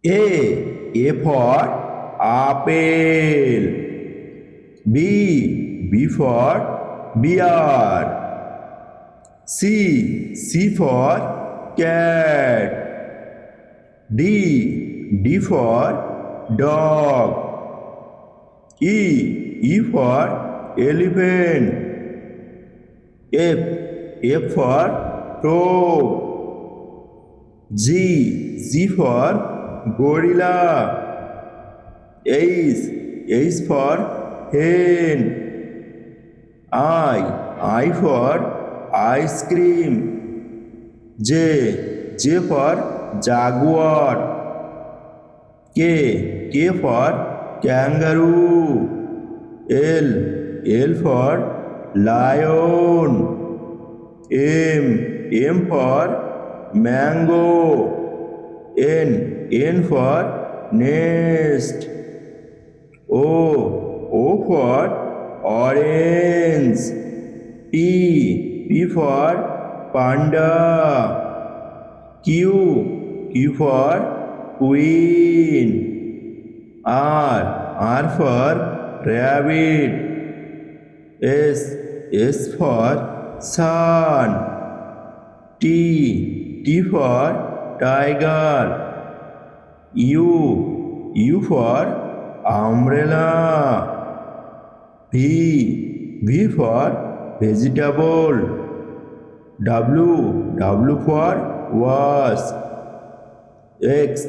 A for apple. B for bear. C for cat. D for dog. E for elephant. F for frog. G for gorilla. H for hen. I for ice cream. J for jaguar. K for kangaroo. L for lion. M for mango. N for nest. O for orange. P for panda. Q for queen. R for rabbit. S for sun. T for tiger. U for umbrella. V for vegetable. W for wasp. X